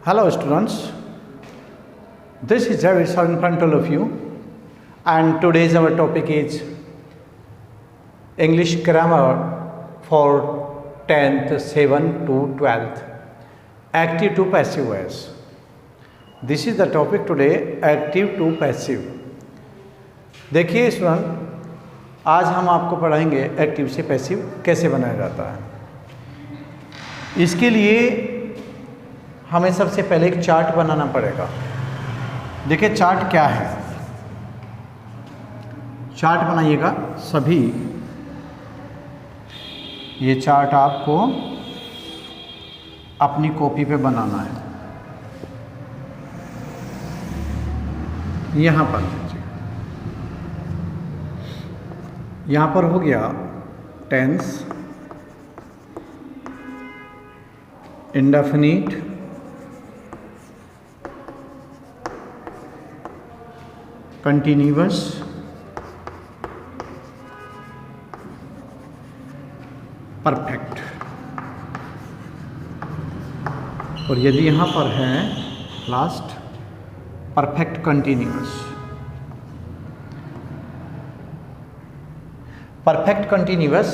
Hello students, this is Javid sir in front of you, and today's our topic is English grammar for 10th 7 to 12th, active to passive voice. This is the topic today, active to passive. देखिए student, आज हम आपको पढ़ाएंगे active से passive कैसे बनाया जाता है। इसके लिए हमें सबसे पहले एक चार्ट बनाना पड़ेगा। देखिए चार्ट क्या है, चार्ट बनाइएगा सभी। ये चार्ट आपको अपनी कॉपी पे बनाना है। यहाँ पर यहाँ पर हो गया टेंस, इंडेफिनिट, कंटिन्यूअस, परफेक्ट, और यदि यहाँ पर है last perfect continuous. Perfect continuous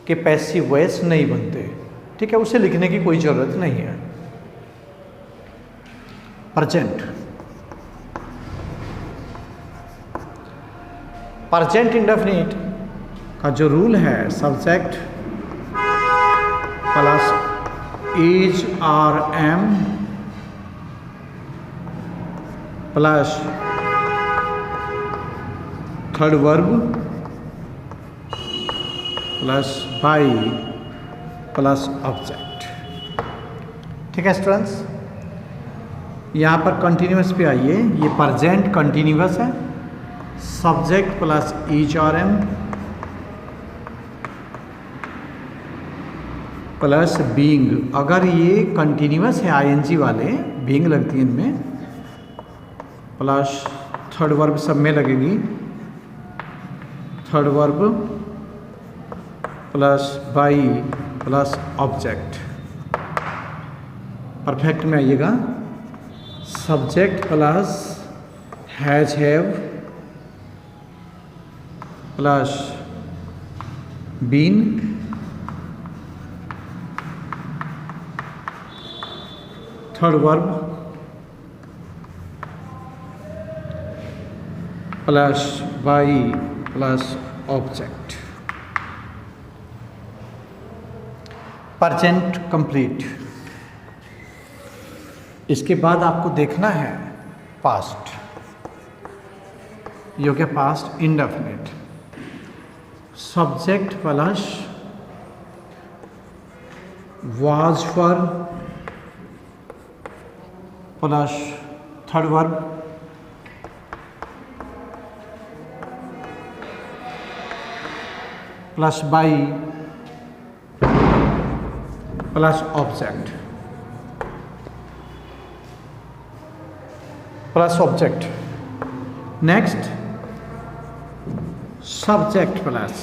के पैसिव वॉइस नहीं बनते, ठीक है, उसे लिखने की कोई ज़रूरत नहीं है। प्रेजेंट, प्रेजेंट इंडेफिनिट का जो रूल है, subject plus is are am plus third verb plus by plus object. ठीक है स्टूडेंट्स, यहाँ पर कंटिन्यूअस पे आइए। ये प्रेजेंट कंटिन्यूअस है, subject plus is are am plus being. अगर ये कंटिन्यूअस है आईएनजी वाले, बीइंग लगती है इनमें, प्लस थर्ड वर्ब सब में लगेगी, third verb plus by plus object. Perfect में आइएगा, subject plus has have plus been third verb plus by plus object. Present complete. इसके बाद आपको देखना है पास्ट, ये हो गया past indefinite. Subject plus was for plus third verb plus by plus object, plus object. Next subject plus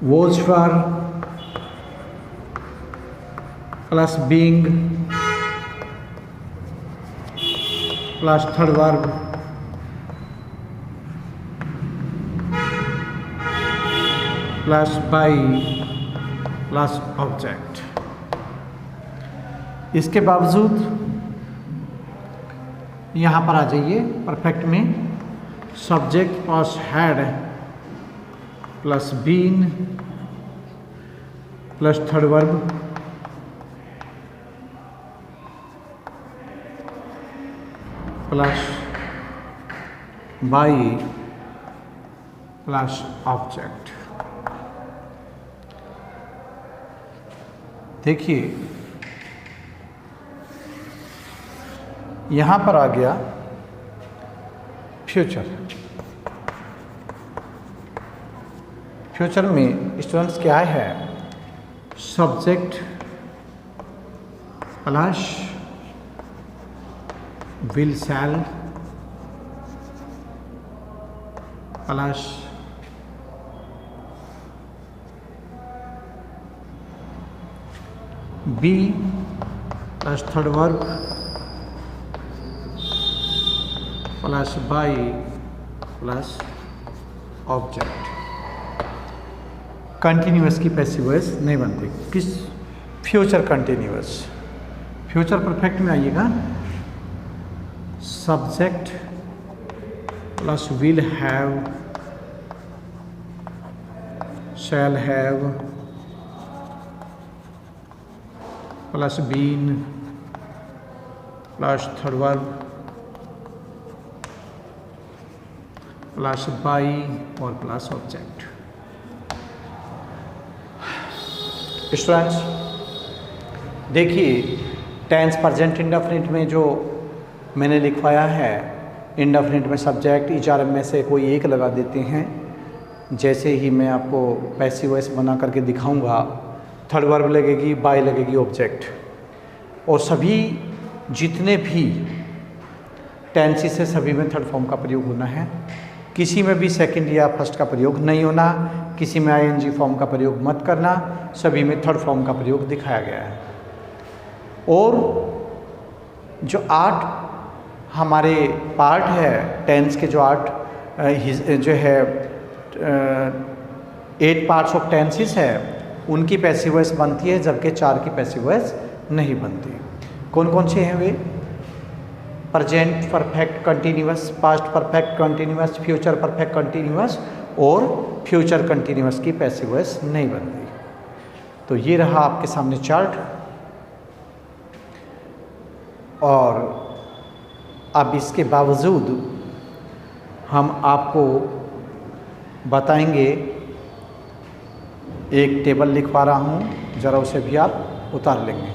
was for plus being plus third verb plus by plus object. इसके बावजूद यहाँ पर आ जाइए परफेक्ट में, subject plus had plus been plus third verb plus by plus object. देखिए यहाँ पर आ गया फ्यूचर। फ्यूचर में स्टूडेंट्स क्या है, subject plus will shall plus be plus third verb plus by plus object. Continuous की पैसिव वॉइस नहीं बनती। किस फ्यूचर कंटिन्यूअस, फ्यूचर परफेक्ट में आइएगा, subject plus will have, shall have plus been plus third verb plus by और plus object. Students देखिए, tense present indefinite में जो मैंने लिखवाया है, इंडेफिनिट में सब्जेक्ट इजारम में से कोई एक लगा देते हैं। जैसे ही मैं आपको पैसिव वॉइस बना करके दिखाऊंगा, थर्ड वर्ब लगेगी, बाय लगेगी, ऑब्जेक्ट, और सभी जितने भी टेंसेस है सभी में थर्ड फॉर्म का प्रयोग होना है। किसी में भी सेकंड या फर्स्ट का प्रयोग नहीं होना, किसी में आईएनजी फॉर्म का प्रयोग मत करना, सभी में थर्ड फॉर्म का प्रयोग दिखाया गया है। और जो 8 हमारे पार्ट है टेंस के, जो 8 जो है 8 पार्ट्स ऑफ टेंसेस है, उनकी पैसिव वॉइस बनती है, जबकि 4 की पैसिव वॉइस नहीं बनती। कौन कौन से हैं वे? Present perfect continuous, past perfect continuous, future perfect continuous और फ्यूचर कंटिन्यूअस की पैसिव वॉइस नहीं बनती। तो ये रहा आपके सामने चार्ट। और अब इसके बावजूद हम आपको बताएंगे, एक टेबल लिखवा रहा हूँ, ज़रा उसे भी आप उतार लेंगे।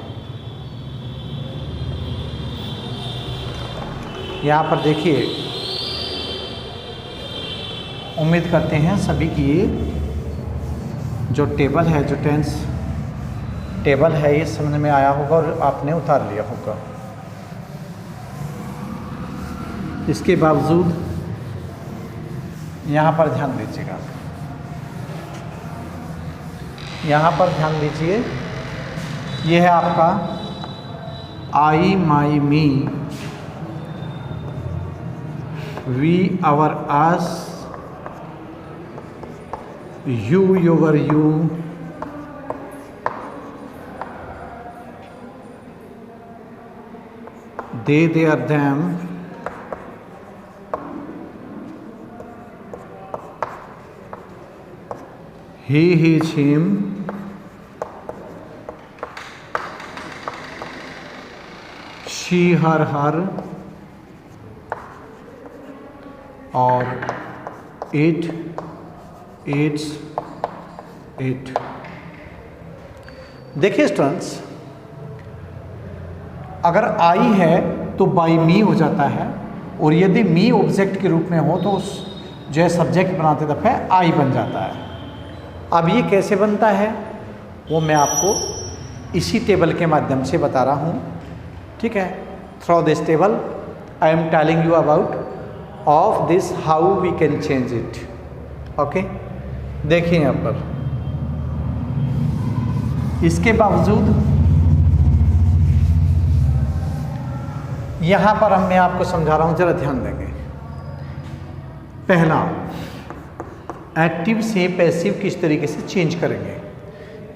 यहाँ पर देखिए, उम्मीद करते हैं सभी की ये जो टेबल है, जो टेंस टेबल है, ये समझ में आया होगा और आपने उतार लिया होगा। इसके बावजूद यहाँ पर ध्यान दीजिएगा, यहाँ पर ध्यान दीजिए, ये है आपका I, my, me, we, our, us, you, your, you, they, their, them, he, his, him, she, her, her, और it, its, it। देखिए स्टूडेंट्स, अगर आई है तो बाई मी हो जाता है, और यदि मी ऑब्जेक्ट के रूप में हो तो उस जो है सब्जेक्ट बनाते दफे आई बन जाता है। अब ये कैसे बनता है वो मैं आपको इसी टेबल के माध्यम से बता रहा हूँ, ठीक है। Through this table I am telling you about of this how we can change it. Okay, देखिए यहाँ पर, इसके बावजूद यहाँ पर मैं आपको समझा रहा हूँ, जरा ध्यान देंगे। पहला, एक्टिव से पैसिव किस तरीके से चेंज करेंगे।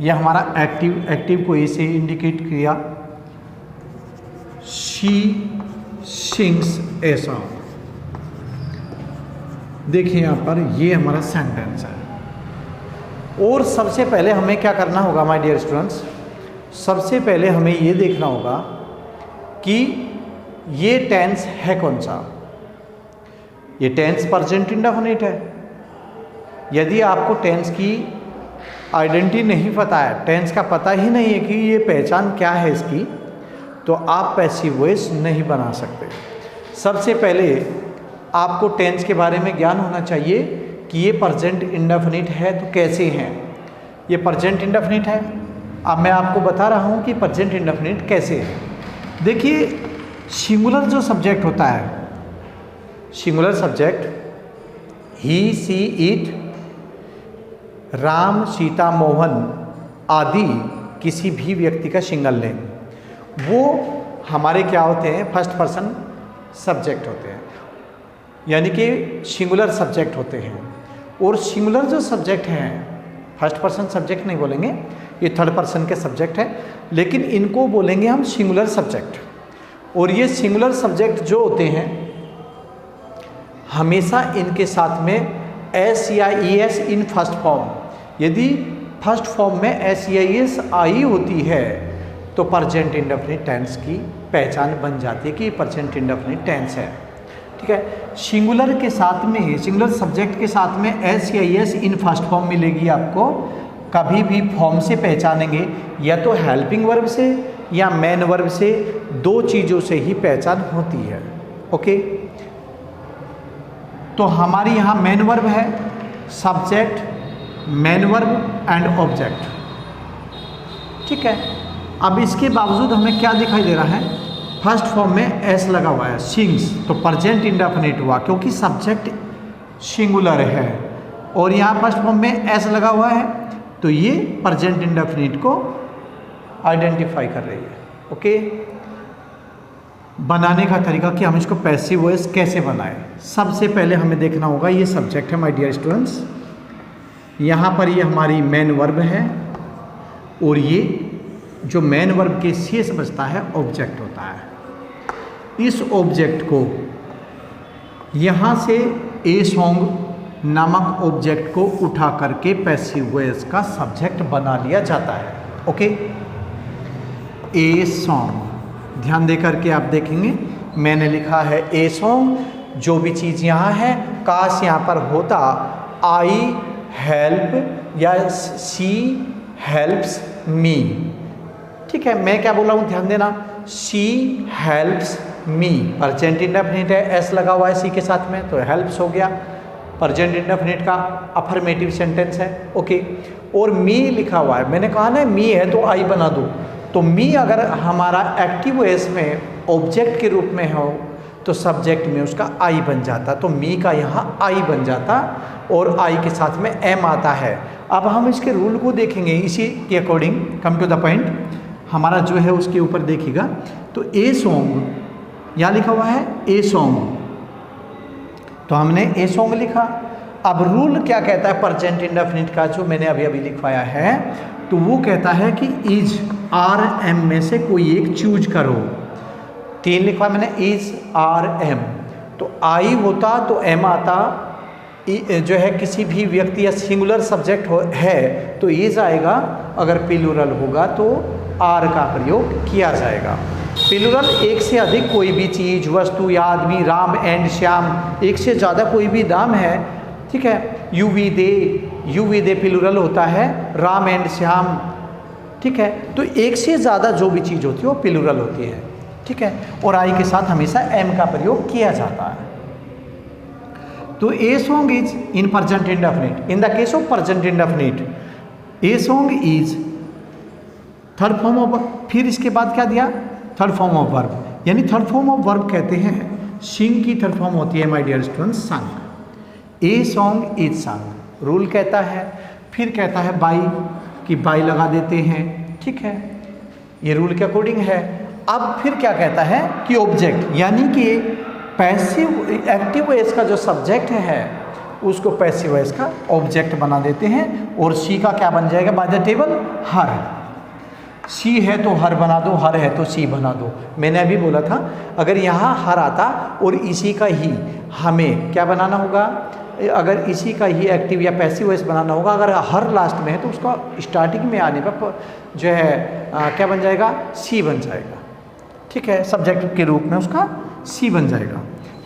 यह हमारा एक्टिव को ए से इंडिकेट किया, शी सिंग्स ए सॉन्ग। देखिए यहाँ पर ये हमारा सेंटेंस है। और सबसे पहले हमें क्या करना होगा माय डियर स्टूडेंट्स, सबसे पहले हमें ये देखना होगा कि ये टेंस है कौन सा। ये टेंस प्रेजेंट इंडेफिनिट है। यदि आपको टेंस की आइडेंटिटी नहीं पता है, टेंस का पता ही नहीं है कि ये पहचान क्या है इसकी, तो आप पैसिव वॉइस नहीं बना सकते। सबसे पहले आपको टेंस के बारे में ज्ञान होना चाहिए कि ये प्रेजेंट इंडेफिनिट है तो कैसे हैं। ये प्रेजेंट इंडेफिनिट है। अब मैं आपको बता रहा हूँ कि प्रेजेंट इंडेफिनिट कैसे है। देखिए, सिंगुलर जो सब्जेक्ट होता है, singular subject he, she, it, Ram, Sita, Mohan आदि किसी भी व्यक्ति का सिंगल नेम, वो हमारे क्या होते हैं, फर्स्ट पर्सन सब्जेक्ट होते हैं, यानी कि सिंगुलर सब्जेक्ट होते हैं। और सिंगुलर जो सब्जेक्ट हैं, फर्स्ट पर्सन सब्जेक्ट नहीं बोलेंगे, ये थर्ड पर्सन के सब्जेक्ट हैं, लेकिन इनको बोलेंगे हम सिंगुलर सब्जेक्ट। और ये सिंगुलर सब्जेक्ट जो होते हैं हमेशा इनके साथ में एस या E S in first form, यदि फर्स्ट फॉर्म में एस या ई एस आई होती है तो प्रेजेंट इंडेफिनिट टेंस की पहचान बन जाती है कि प्रेजेंट इंडेफिनिट टेंस है। ठीक है, सिंगुलर के साथ में, सिंगुलर सब्जेक्ट के साथ में एस या E S in first form मिलेगी आपको। कभी भी फॉर्म से पहचानेंगे, या तो हेल्पिंग वर्ब से या मेन वर्ब से, दो चीज़ों से ही पहचान होती है। ओके, तो हमारी यहाँ मेन वर्ब है, subject, main verb and object. ठीक है, अब इसके बावजूद हमें क्या दिखाई दे रहा है, फर्स्ट फॉर्म में एस लगा हुआ है, सिंग्स, तो प्रेजेंट इंडेफिनिट हुआ क्योंकि सब्जेक्ट सिंगुलर है। और यहाँ फर्स्ट फॉर्म में एस लगा हुआ है तो ये प्रेजेंट इंडेफिनिट को आइडेंटिफाई कर रही है। ओके, बनाने का तरीका कि हम इसको पैसिव वॉइस कैसे बनाएं। सबसे पहले हमें देखना होगा, ये सब्जेक्ट है माय डियर स्टूडेंट्स, यहाँ पर ये हमारी मेन वर्ब है, और ये जो मेन वर्ब के शेष बचता है ऑब्जेक्ट होता है। इस ऑब्जेक्ट को यहाँ से ए सॉन्ग नामक ऑब्जेक्ट को उठा करके पैसिव वॉइस का सब्जेक्ट बना लिया जाता है। ओके, ए सॉन्ग, ध्यान दे करके आप देखेंगे मैंने लिखा है ए सॉन्ग, जो भी चीज़ यहाँ है, काश यहाँ पर होता आई हेल्प या शी हेल्प्स मी। ठीक है, मैं क्या बोल रहा हूँ, ध्यान देना, she helps me, present indefinite है, एस लगा हुआ है सी के साथ में, तो हेल्प्स हो गया, प्रेजेंट इंडेफिनिट का अफर्मेटिव सेंटेंस है। ओके, और मी लिखा हुआ है, मैंने कहा ना मी है तो आई बना दो, तो मी अगर हमारा एक्टिव वॉइस में ऑब्जेक्ट के रूप में हो तो सब्जेक्ट में उसका आई बन जाता, तो मी का यहाँ आई बन जाता, और आई के साथ में एम आता है। अब हम इसके रूल को देखेंगे इसी के according, come to the point, हमारा जो है उसके ऊपर देखिएगा। तो ए सॉन्ग यहाँ लिखा हुआ है ए सॉन्ग, तो हमने ए सॉन्ग लिखा। अब रूल क्या कहता है प्रेजेंट इंडेफिनिट का, जो मैंने अभी अभी लिखवाया है, तो वो कहता है कि इज आर एम में से कोई एक चूज करो। 3 लिखवा मैंने, इज आर एम, तो आई होता तो एम आता, जो है किसी भी व्यक्ति या सिंगुलर सब्जेक्ट है तो इज आएगा, अगर प्लूरल होगा तो आर का प्रयोग किया जाएगा। प्लूरल एक से अधिक कोई भी चीज़, वस्तु या आदमी, राम एंड श्याम, एक से ज़्यादा कोई भी नाम है। ठीक है, यू वी दे प्लूरल होता है, राम एंड श्याम। ठीक है, तो एक से ज़्यादा जो भी चीज़ होती है वो प्लूरल होती है। ठीक है, और आई के साथ हमेशा एम का प्रयोग किया जाता है। तो a song is in present indefinite, in the case of present indefinite a song is third form of, फिर इसके बाद क्या दिया, थर्ड फॉर्म ऑफ वर्ब, यानी थर्ड फॉर्म ऑफ वर्ब कहते हैं, सिंग की थर्ड फॉर्म होती है माय डियर स्टूडेंट्स संग। ए सॉन्ग इज संग, रूल कहता है। फिर कहता है बाई, कि बाई लगा देते हैं। ठीक है, ये रूल के अकॉर्डिंग है। अब फिर क्या कहता है कि ऑब्जेक्ट, यानी कि पैसिव एक्टिव वॉइस का जो सब्जेक्ट है उसको पैसिव वॉइस का ऑब्जेक्ट बना देते हैं, और सी का क्या बन जाएगा बाय द टेबल, हर। सी है तो हर बना दो, हर है तो सी बना दो। मैंने अभी बोला था अगर यहाँ हर आता और इसी का ही हमें क्या बनाना होगा, अगर इसी का ही एक्टिव या पैसिव वॉइस बनाना होगा, अगर हर लास्ट में है तो उसका स्टार्टिंग में आने पर जो है क्या बन जाएगा, सी बन जाएगा। ठीक है, सब्जेक्ट के रूप में उसका सी बन जाएगा।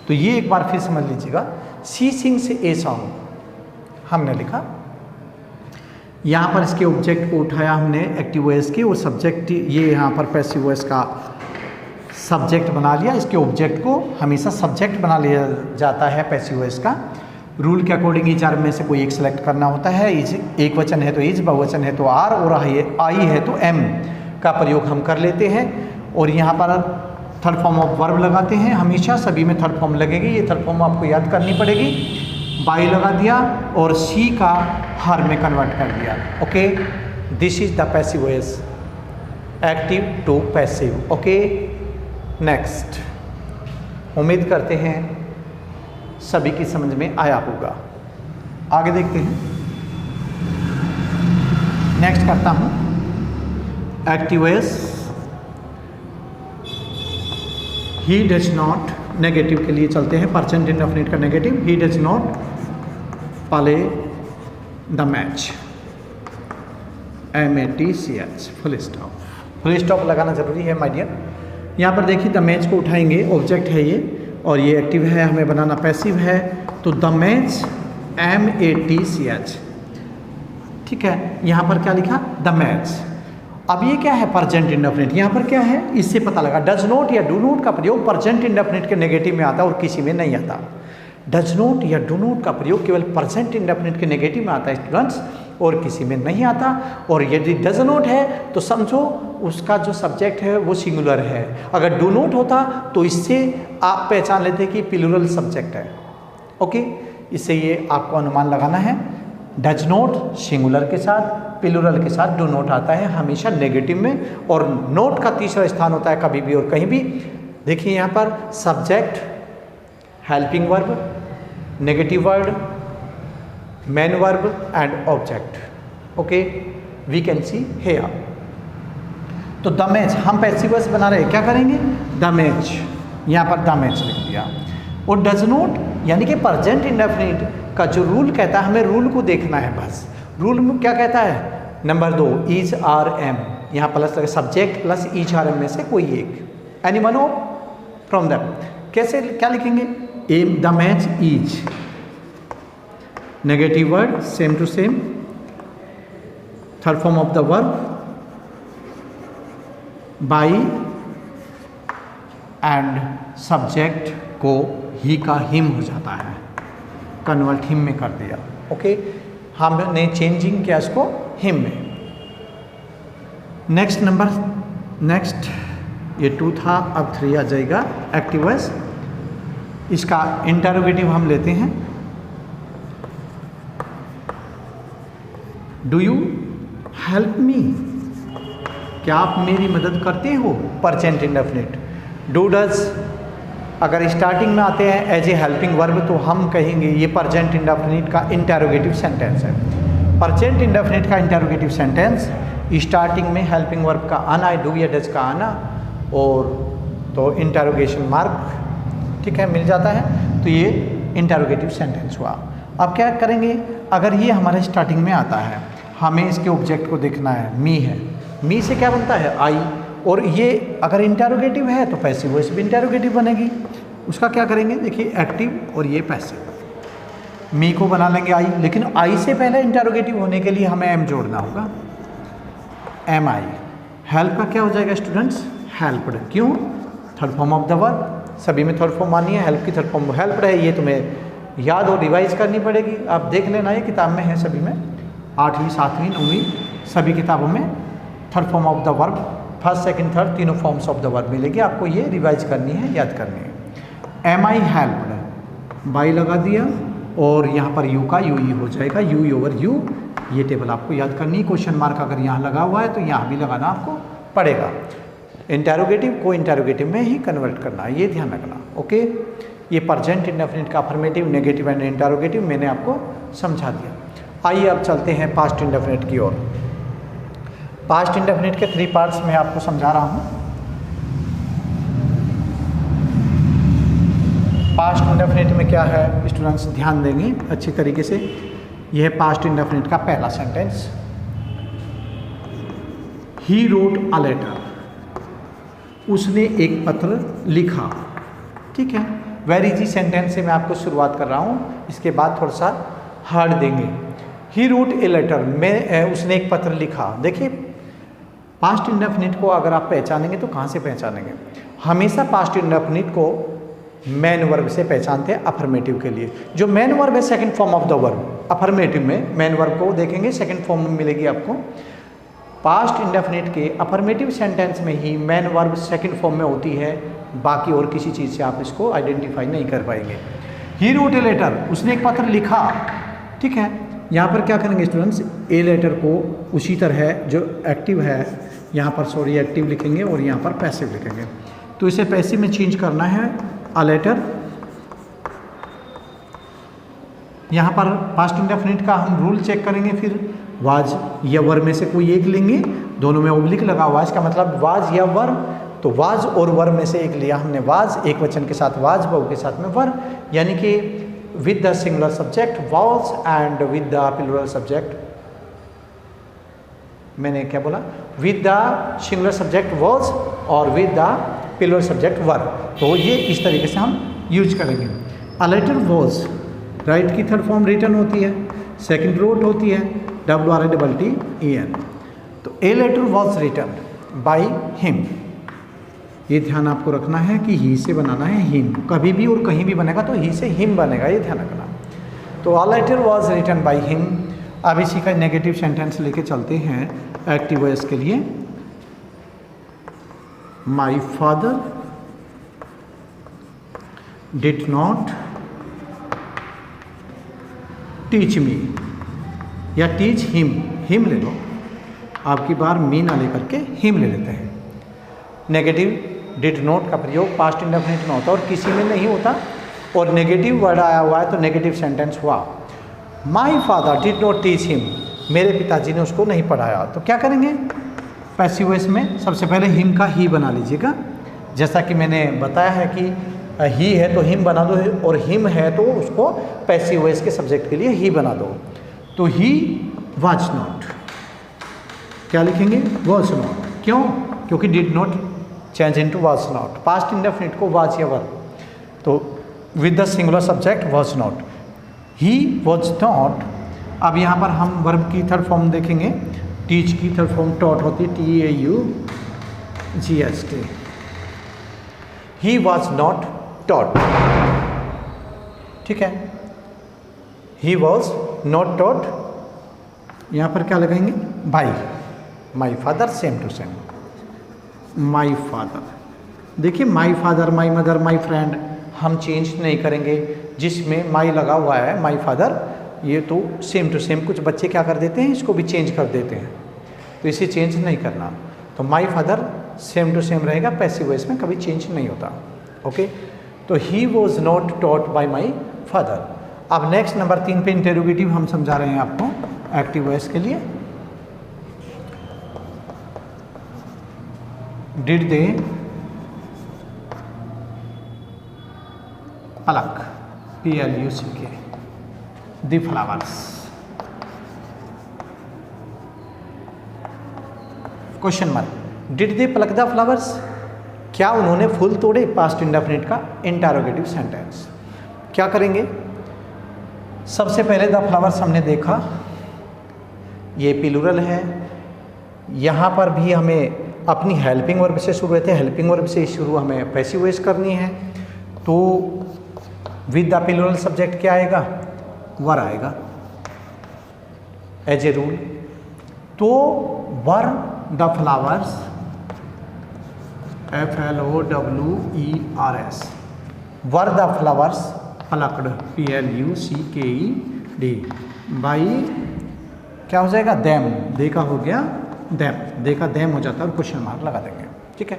तो ये एक बार फिर समझ लीजिएगा, सी सिंग्स ए सॉन्ग हमने लिखा, यहाँ पर इसके ऑब्जेक्ट को उठाया हमने एक्टिव वॉइस के, वो सब्जेक्ट ये यहाँ पर पैसिव वॉइस का सब्जेक्ट बना लिया, इसके ऑब्जेक्ट को हमेशा सब्जेक्ट बना लिया जाता है पैसिव वॉइस का। रूल के अकॉर्डिंग इज आर में से कोई एक सेलेक्ट करना होता है, इज एक वचन है तो इज, बहुवचन है तो आर, और आई है तो एम का प्रयोग हम कर लेते हैं। और यहाँ पर थर्ड फॉर्म ऑफ वर्ब लगाते हैं, हमेशा सभी में थर्ड फॉर्म लगेगी, ये थर्ड फॉर्म आपको याद करनी पड़ेगी। बाई लगा दिया और सी का हर में कन्वर्ट कर दिया। Okay, this is the passive voice active to passive. Okay, next. उम्मीद करते हैं सभी की समझ में आया होगा। आगे देखते हैं। नेक्स्ट करता हूं active S. He does not, negative के लिए चलते हैं, परसेंट इंडेफिनिट का negative. He does not play the match, MATCH, full stop. Full stop लगाना जरूरी है माय डियर। यहाँ पर देखिए द मैच को उठाएंगे, ऑब्जेक्ट है ये, और ये एक्टिव है, हमें बनाना पैसिव है, तो द मैच MATCH। ठीक है, यहाँ पर क्या लिखा, द मैच। अब ये क्या है, प्रेजेंट इंडेफिनिट। यहाँ पर क्या है, इससे पता लगा डज नॉट या डू नॉट का प्रयोग प्रेजेंट इंडेफिनिट के नेगेटिव में आता है और किसी में नहीं आता। डज नॉट या डू नॉट का प्रयोग केवल प्रेजेंट इंडेफिनिट के नेगेटिव में आता है स्टूडेंट्स, और किसी में नहीं आता। और यदि डज नॉट है तो समझो उसका जो सब्जेक्ट है वो सिंगुलर है। अगर डू नॉट होता तो इससे आप पहचान लेते कि प्लूरल सब्जेक्ट है। ओके, इससे ये आपको अनुमान लगाना है। डज नॉट सिंगुलर के साथ, प्लूरल के साथ डू नॉट आता है हमेशा नेगेटिव में, और नोट का तीसरा स्थान होता है कभी भी और कहीं भी। देखिए यहाँ पर subject, helping verb, negative word, main verb and object. Okay, we can see here. तो द मैच हम पैसिव वॉइस बना रहे हैं, क्या करेंगे, द मैच, यहाँ पर द मैच लिख दिया। और डज नॉट यानी कि प्रेजेंट इंडेफिनिट का जो रूल कहता है, हमें रूल को देखना है बस। रूल में क्या कहता है, नंबर 2 ईच आर एम, यहाँ प्लस लगे, subject plus is are am में से कोई एक, any one of from them. कैसे, क्या लिखेंगे, am the match is, negative word same to same, third form of the verb by, and subject को ही का हिम हो जाता है, कन्वर्ट हिम में कर दिया। ओके, हमने चेंजिंग किया इसको हिम में। नेक्स्ट नंबर, नेक्स्ट ये 2 था, अब 3 आ जाएगा एक्टिव वॉइस। इसका इंटरोगेटिव हम लेते हैं, डू यू हेल्प मी, क्या आप मेरी मदद करते हो, प्रेजेंट इंडेफिनिट। डू डज अगर स्टार्टिंग में आते हैं एज ए हेल्पिंग वर्ब तो हम कहेंगे ये प्रेजेंट इंडेफिनिट का इंटरोगेटिव सेंटेंस है। प्रेजेंट इंडेफिनिट का इंटरोगेटिव सेंटेंस स्टार्टिंग में हेल्पिंग वर्ब का आना, डू या डज का आना, और तो इंटरोगेशन मार्क, ठीक है, मिल जाता है, तो ये इंटरोगेटिव सेंटेंस हुआ। अब क्या करेंगे, अगर ये हमारे स्टार्टिंग में आता है, हमें इसके ऑब्जेक्ट को देखना है, मी है, मी से क्या बनता है, आई, और ये अगर इंटरोगेटिव है तो पैसिव वॉइस भी इंटरोगेटिव बनेगी। उसका क्या करेंगे, देखिए एक्टिव और ये पैसिव। मी को बना लेंगे आई, लेकिन आई से पहले इंटरोगेटिव होने के लिए हमें एम जोड़ना होगा, एम आई। हेल्प का क्या हो जाएगा स्टूडेंट्स, हेल्प्ड, क्यों, third form of the verb, सभी में थर्ड फॉर्म मानी है, हेल्प की थर्ड फॉर्म हेल्प्ड है, ये तुम्हें याद और रिवाइज करनी पड़ेगी। आप देख लेना, ये किताब में है, सभी में 8वीं 7वीं 9वीं सभी किताबों में third form of the verb, first second third तीनों फॉर्म्स ऑफ द वर्ब मिलेगी, आपको ये रिवाइज करनी है, याद करनी है। एम आई हेल्प्ड, बाई लगा दिया, और यहाँ पर यू का यू ही हो जाएगा, यू ओवर यू, ये टेबल आपको याद करनी है। क्वेश्चन मार्क अगर यहाँ लगा हुआ है तो यहाँ भी लगाना आपको पड़ेगा। इंटरोगेटिव को इंटरोगेटिव में ही कन्वर्ट करना है, ये ध्यान रखना। ओके, ये प्रेजेंट इंडेफिनिट का अफर्मेटिव, नेगेटिव एंड इंटरोगेटिव मैंने आपको समझा दिया। आइए अब चलते हैं पास्ट इंडेफिनिट की ओर। पास्ट इंडेफिनिट के 3 पार्ट्स में आपको समझा रहा हूँ। पास्ट इंडेफिनिट में क्या है स्टूडेंट्स, ध्यान देंगे अच्छी तरीके से। यह है पास्ट इंडेफिनिट का पहला sentence, he wrote a letter, उसने एक पत्र लिखा। ठीक है, वेरी इजी सेंटेंस से मैं आपको शुरुआत कर रहा हूँ, इसके बाद थोड़ा सा हार्ड देंगे। ही रोट ए लेटर, में उसने एक पत्र लिखा। देखिए पास्ट इंडेफिनिट को अगर आप पहचानेंगे तो कहाँ से पहचानेंगे, हमेशा पास्ट इंडेफिनिट को मेन वर्ब से पहचानते हैं अफर्मेटिव के लिए। जो मेन वर्ब है second form of the verb, affirmative में मेन वर्ब को देखेंगे सेकंड फॉर्म में मिलेगी आपको। पास्ट इंडेफिनिट के अफर्मेटिव सेंटेंस में ही मेन वर्ब सेकंड फॉर्म में होती है, बाकी और किसी चीज़ से आप इसको आइडेंटिफाई नहीं कर पाएंगे। ही रोट ए लेटर, उसने एक पत्र लिखा। ठीक है, यहाँ पर क्या करेंगे स्टूडेंट्स, ए लेटर को उसी तरह जो एक्टिव है यहाँ पर सॉरी एक्टिव लिखेंगे और यहाँ पर पैसिव लिखेंगे। तो इसे पैसिव में चेंज करना है अ लेटर। यहाँ पर पास्ट इंडेफिनिट का हम रूल चेक करेंगे, फिर वाज या वर में से कोई एक लेंगे, दोनों में ओब्लिक लगा हुआ है, इसका मतलब वाज या वर। तो वाज और वर में से एक लिया हमने वाज, एक वचन के साथ वाज, बहु के साथ में वर, यानी कि with the singular subject was and with the plural subject, मैंने क्या बोला, with the singular subject was और with the plural subject were. तो ये इस तरीके से हम यूज करेंगे। अ लेटर वाज, राइट की थर्ड फॉर्म रिटन होती है, सेकंड रोट होती है WRITTEN। तो a letter was written by him, ये ध्यान आपको रखना है कि ही से बनाना है हिम, कभी भी और कहीं भी बनेगा तो ही से हिम बनेगा, ये ध्यान रखना। तो a letter was written by him. अब इसी का नेगेटिव सेंटेंस लेके चलते हैं एक्टिव वॉइस के लिए। My father did not teach me, या टीच हिम, हिम ले लो, आपकी बार मी ना लेकर के हिम ले लेते हैं। नेगेटिव डिड नॉट का प्रयोग पास्ट इंडेफिनिट में होता है और किसी में नहीं होता, और नेगेटिव वर्ड आया हुआ है तो नेगेटिव सेंटेंस हुआ। My father did not teach him, मेरे पिताजी ने उसको नहीं पढ़ाया। तो क्या करेंगे पैसिव वॉइस में, सबसे पहले हिम का ही बना लीजिएगा, जैसा कि मैंने बताया है कि ही है तो हिम बना दो, और हिम है तो उसको पैसिव वॉइस के सब्जेक्ट के लिए ही बना दो। तो ही वाज नॉट, क्या लिखेंगे, वाज नॉट। क्यों? क्योंकि did not change into was not, past indefinite को वाज या वर, तो with the singular subject was not, he was not. अब यहाँ पर हम वर्ब की थर्ड फॉर्म देखेंगे, टीच की थर्ड फॉर्म टॉट होती है, TAUGHT। He was not taught, ठीक है, ही वॉज नॉट टॉट, यहाँ पर क्या लगाएंगे, by my father, same to same my father. देखिए my father, my mother, my friend हम चेंज नहीं करेंगे, जिसमें माई लगा हुआ है माई फादर, ये तो सेम टू सेम। कुछ बच्चे क्या कर देते हैं, इसको भी चेंज कर देते हैं, तो इसे चेंज नहीं करना। तो my father same to same रहेगा, पैसिव वॉइस में कभी चेंज नहीं होता। ओके, तो he was not taught by my father. अब नेक्स्ट नंबर 3 पे इंटेरोगेटिव हम समझा रहे हैं आपको एक्टिव वॉइस के लिए। Did they pluck, PLUCK, the flowers। Question mark, did they plug the flowers, क्या उन्होंने फूल तोड़े, पास्ट इंडेफिनिट का इंटरोगेटिव सेंटेंस। क्या करेंगे, सबसे पहले द फ्लावर्स हमने देखा, ये प्लूरल है, यहाँ पर भी हमें अपनी हेल्पिंग वर्ब से शुरू रहते हैं, हेल्पिंग वर्ब से शुरू हमें पैसिव वॉइस करनी है। तो विद द प्लूरल सब्जेक्ट क्या आएगा, वर आएगा एज ए रूल। तो were the flowers, FLOWERS, were the flowers plucked, PLUCKED, by क्या हो जाएगा, देम, देखा हो गया देम, देखा देम हो जाता है और क्वेश्चन मार्क लगा देंगे, ठीक है।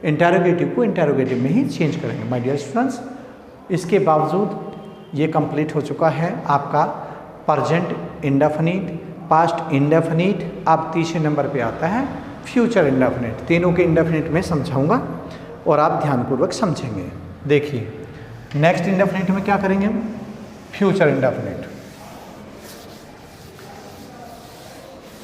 इंटेरोगेटिव को इंटेरोगेटिव में ही चेंज करेंगे माय डियर स्टूडेंट्स। इसके बावजूद ये कंप्लीट हो चुका है आपका प्रेजेंट इंडेफिनिट, पास्ट इंडेफिनिट। अब तीसरे नंबर पे आता है फ्यूचर इंडेफिनिट। तीनों के इंडेफिनिट में समझाऊंगा और आप ध्यानपूर्वक समझेंगे। देखिए नेक्स्ट इंडेफिनिट में क्या करेंगे हम, फ्यूचर इंडेफिनिट।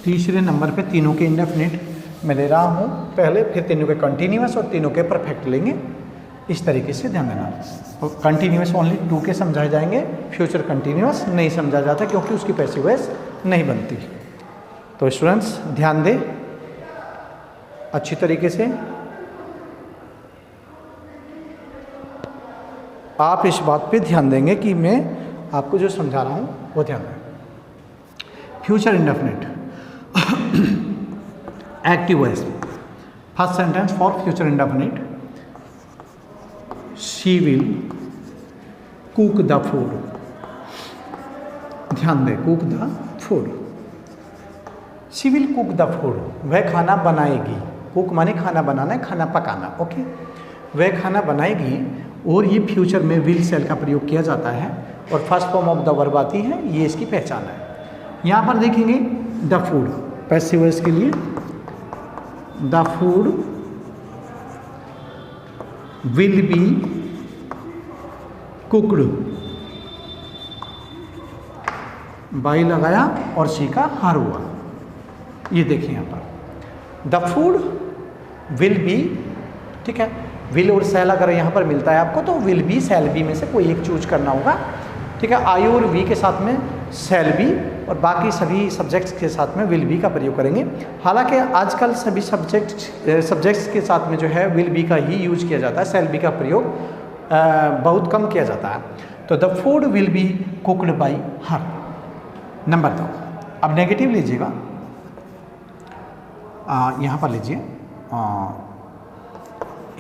तीसरे नंबर पे तीनों के इंडेफिनिट मैं ले रहा हूँ पहले, फिर तीनों के कंटिन्यूअस और तीनों के परफेक्ट लेंगे। इस तरीके से ध्यान देना। और कंटिन्यूअस ओनली 2 के समझाए जाएंगे, फ्यूचर कंटिन्यूअस नहीं समझा जाता क्योंकि उसकी पैसिव वॉइस नहीं बनती। तो स्टूडेंट्स ध्यान दें अच्छी तरीके से, आप इस बात पे ध्यान देंगे कि मैं आपको जो समझा रहा हूँ वो ध्यान दें। Future indefinite active voice, first sentence for future indefinite, she will cook the food. ध्यान दें, cook the food. She will cook the food, वह खाना बनाएगी। कुक माने खाना बनाना है, खाना पकाना, ओके। वह खाना बनाएगी, और ये फ्यूचर में विल सेल का प्रयोग किया जाता है और first form of the verb आती है, ये इसकी पहचान है। यहाँ पर देखेंगे द फूड पैसिव वॉइस के लिए, the food will be cooked, by लगाया और शी का हार हुआ। ये देखिए यहाँ पर द फूड विल बी, ठीक है। विल और सेल अगर यहाँ पर मिलता है आपको तो विल बी सेल बी में से कोई एक चूज करना होगा, ठीक है। आई और वी के साथ में सेल बी और बाकी सभी सब्जेक्ट्स के साथ में विल बी का प्रयोग करेंगे। हालांकि आजकल सभी सब्जेक्ट्स के साथ में जो है विल बी का ही यूज किया जाता है, सेल बी का प्रयोग बहुत कम किया जाता है। तो the food will be cooked by her. Number 2, अब नेगेटिव लीजिएगा, यहाँ पर लीजिए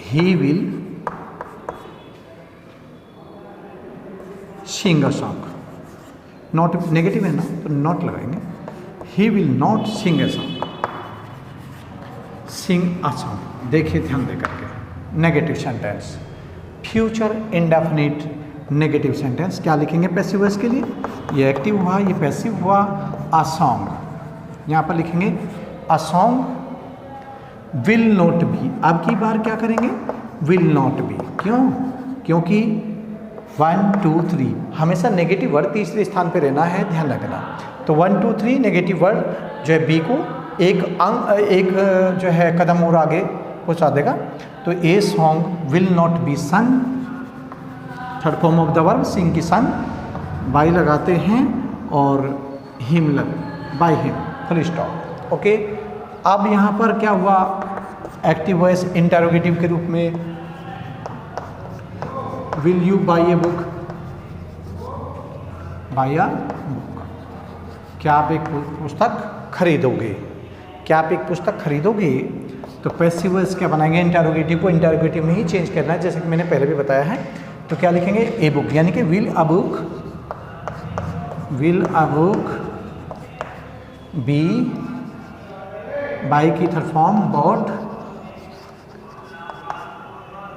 he will sing a song. Not negative है ना, तो नॉट लगाएंगे। He will not sing a song, sing a song. देखिए ध्यान दे करके, negative sentence, future indefinite negative sentence क्या लिखेंगे पैसिव वॉइस के लिए? ये एक्टिव हुआ, ये पैसिव हुआ। अ सॉन्ग यहाँ पर लिखेंगे a song will not B. अब की बार क्या करेंगे? Will not B. क्यों? क्योंकि 1 2 3 हमेशा नेगेटिव वर्ड तीसरे स्थान पे रहना है, ध्यान रखना। तो 1 2 3 नेगेटिव वर्ड जो है बी को एक जो है कदम और आगे पहुंचा देगा। तो a song will not be sung, third form of the verb sing की सन, बाई लगाते हैं और हिम लग by him, full stop, okay. अब यहाँ पर क्या हुआ? एक्टिव वॉइस इंटरोगेटिव के रूप में will you by a book, by a book. क्या आप एक पुस्तक खरीदोगे? क्या आप एक पुस्तक खरीदोगे? तो पैसिव वॉइस क्या बनाएंगे? इंटरोगेटिव को इंटरोगेटिव में ही चेंज करना है, जैसे कि मैंने पहले भी बताया है। तो क्या लिखेंगे? ए बुक, यानी कि will a book, will a book be by की थर्ड फॉर्म बॉट,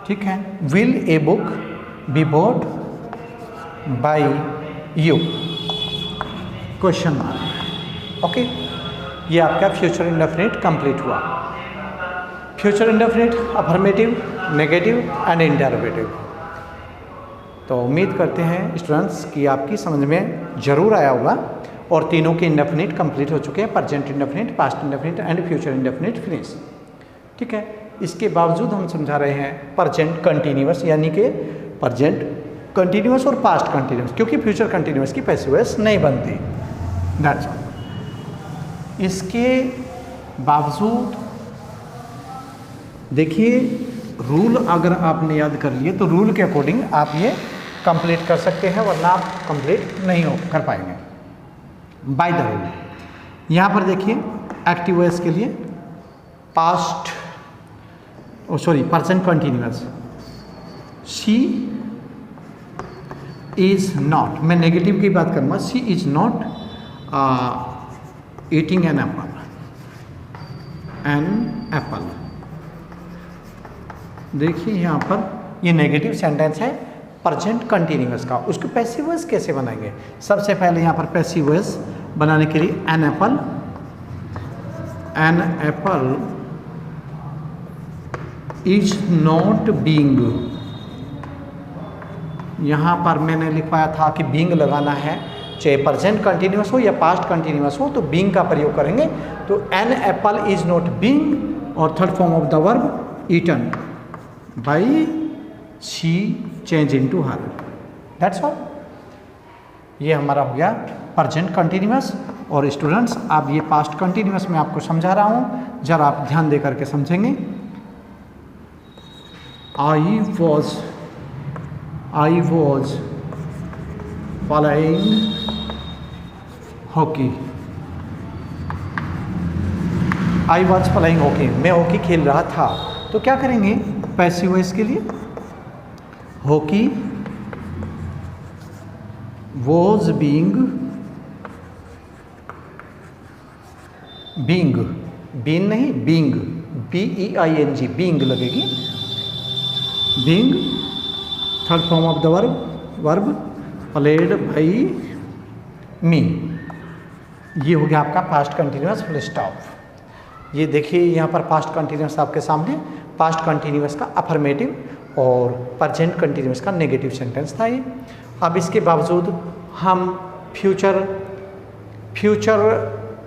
ठीक है। Will a book be bought by you, question mark, okay. ये आपका फ्यूचर इंडेफिनिट कंप्लीट हुआ। Future indefinite affirmative, negative and interrogative. तो उम्मीद करते हैं स्टूडेंट्स कि आपकी समझ में जरूर आया होगा और तीनों के इंडेफिनिट कंप्लीट हो चुके हैं, present indefinite, past indefinite and future indefinite finish, ठीक है। इसके बावजूद हम समझा रहे हैं प्रेजेंट कंटिन्यूअस, यानी कि प्रेजेंट कंटिन्यूअस और पास्ट कंटिन्यूअस, क्योंकि फ्यूचर कंटिन्यूअस की पैसिव वॉइस नहीं बनती, दैट्स ऑल। इसके बावजूद देखिए रूल अगर आपने याद कर लिए तो रूल के अकॉर्डिंग आप ये कंप्लीट कर सकते हैं, वरना आप कंप्लीट नहीं कर पाएंगे बाय द रूल। यहाँ पर देखिए एक्टिव वॉइस के लिए past present continuous, she is not, मैं नेगेटिव की बात करूँगा, she is not eating an apple. देखिए यहाँ पर ये नेगेटिव सेंटेंस है प्रेजेंट कंटिन्यूअस का, उसको पैसिव वॉइस कैसे बनाएंगे? सबसे पहले यहाँ पर पैसिव वॉइस बनाने के लिए an apple is not being, यहाँ पर मैंने लिखवाया था कि बीइंग लगाना है, चाहे प्रेजेंट कंटिन्यूअस हो या पास्ट कंटिन्यूअस हो, तो बीइंग का प्रयोग करेंगे। तो an apple is not being और third form of the verb eaten by she change into her, that's all. ये हमारा हो गया प्रेजेंट कंटिन्यूअस। और स्टूडेंट्स अब ये पास्ट कंटिन्यूअस में आपको समझा रहा हूँ, जरा आप ध्यान दे करके समझेंगे। I was playing hockey, I was playing hockey, मैं हॉकी खेल रहा था। तो क्या करेंगे पैसिव वॉइस के लिए? Hockey was being being, been नहीं बीइंग, BEING, बीइंग लगेगी। Being third form of the verb played by me. ये हो गया आपका पास्ट कंटिन्यूअस फुल स्टॉप। ये देखिए यहाँ पर पास्ट कंटिन्यूअस आपके सामने, पास्ट कंटिन्यूअस का अफर्मेटिव और प्रेजेंट कंटिन्यूअस का नेगेटिव सेंटेंस था ये। अब इसके बावजूद हम फ्यूचर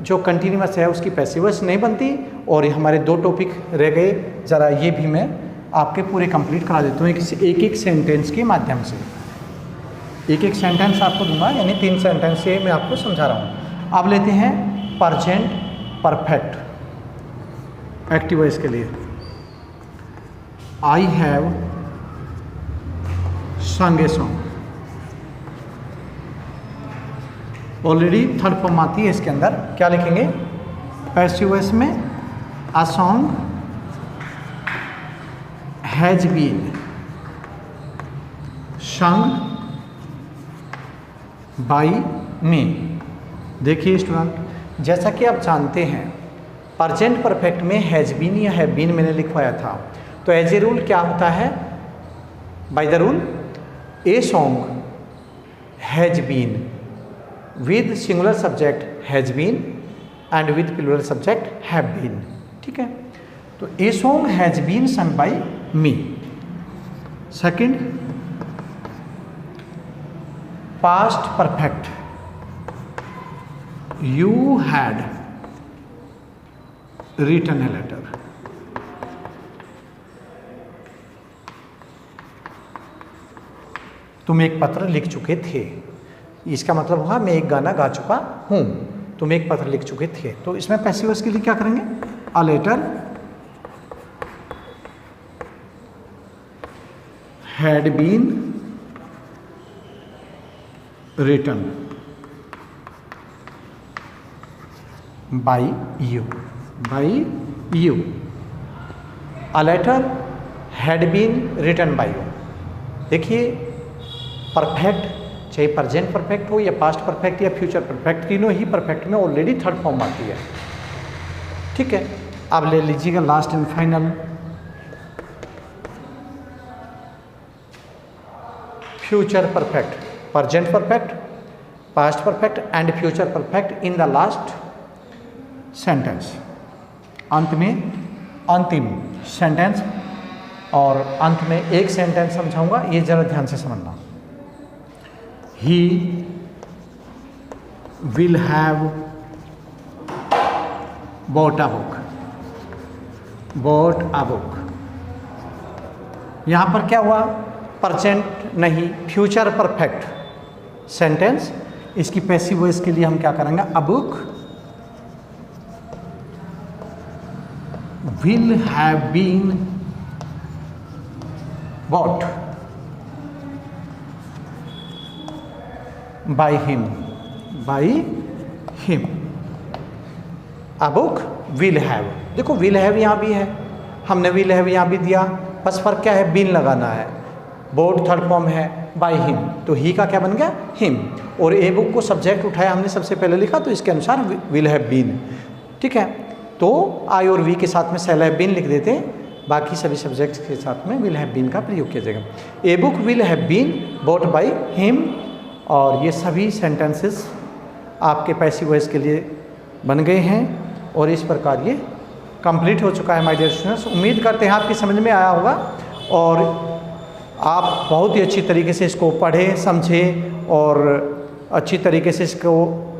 जो कंटिन्यूअस है उसकी पैसिव वॉइस नहीं बनती, और हमारे दो टॉपिक रह गए, ज़रा ये भी मैं आपके पूरे कंप्लीट करा देता हूँ एक एक सेंटेंस के माध्यम से। एक एक सेंटेंस आपको दूंगा, यानी 3 सेंटेंस से मैं आपको समझा रहा हूँ। अब लेते हैं प्रेजेंट परफेक्ट एक्टिव वॉइस के लिए। I have sung a song, already third form आती है इसके अंदर। क्या लिखेंगे पैसिव वॉइस में? A song has been sung by me. देखिए स्टूडेंट, जैसा कि आप जानते हैं प्रेजेंट परफेक्ट में हैज बीन या हैव बीन मैंने लिखवाया था, तो एज ए रूल क्या होता है? By the rule a song has been with singular subject has been and with plural subject have been. ठीक है, तो a song has been sung by me. Second past perfect, you had written a letter. तुम एक पत्र लिख चुके थे, इसका मतलब हुआ मैं एक गाना गा चुका हूं, तुम एक पत्र लिख चुके थे। तो इसमें पैसिव वॉइस के लिए क्या करेंगे? A letter had been written by you, by you. A letter had been written by you. देखिए परफेक्ट, चाहे प्रेजेंट परफेक्ट हो या पास्ट परफेक्ट या फ्यूचर परफेक्ट, तीनों ही परफेक्ट में ऑलरेडी थर्ड फॉर्म आती है। ठीक है, अब ले लीजिएगा last and final future perfect, present perfect, past perfect and future perfect in the last sentence. अंत में अंतिम सेंटेंस, और अंत में एक सेंटेंस समझाऊंगा, ये जरा ध्यान से समझना। He will have bought a book, bought a book। यहाँ पर क्या हुआ? प्रेजेंट नहीं, फ्यूचर परफेक्ट सेंटेंस। इसकी पैसिव वॉइस के लिए हम क्या करेंगे? A book will have been bought by him, by him. A book will have, देखो विल हैव यहाँ भी है, हमने विल हैव यहाँ भी दिया, बस फर्क क्या है? बीन लगाना है। बोट थर्ड फॉर्म है, बाई हिम, तो ही का क्या बन गया? हिम। और ए बुक को सब्जेक्ट उठाया हमने सबसे पहले लिखा, तो इसके अनुसार विल हैव बीन। ठीक है, तो आई और वी के साथ में शैल हैव बीन लिख देते, बाकी सभी सब्जेक्ट्स के साथ में विल हैव बीन का प्रयोग किया जाएगा। A book will have been bought by him. और ये सभी सेंटेंसेस आपके पैसिव वॉइस के लिए बन गए हैं, और इस प्रकार ये कंप्लीट हो चुका है माय डियर स्टूडेंट्स। उम्मीद करते हैं आपकी समझ में आया होगा, और आप बहुत ही अच्छी तरीके से इसको पढ़ें, समझें, और अच्छी तरीके से इसको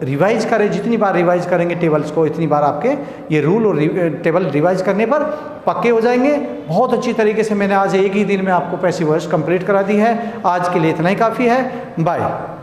रिवाइज करें। जितनी बार रिवाइज करेंगे टेबल्स को, इतनी बार आपके ये रूल और टेबल रिवाइज करने पर पक्के हो जाएंगे। बहुत अच्छी तरीके से मैंने आज एक ही दिन में आपको पैसिव वॉइस कंप्लीट करा दी है। आज के लिए इतना ही काफ़ी है। बाय।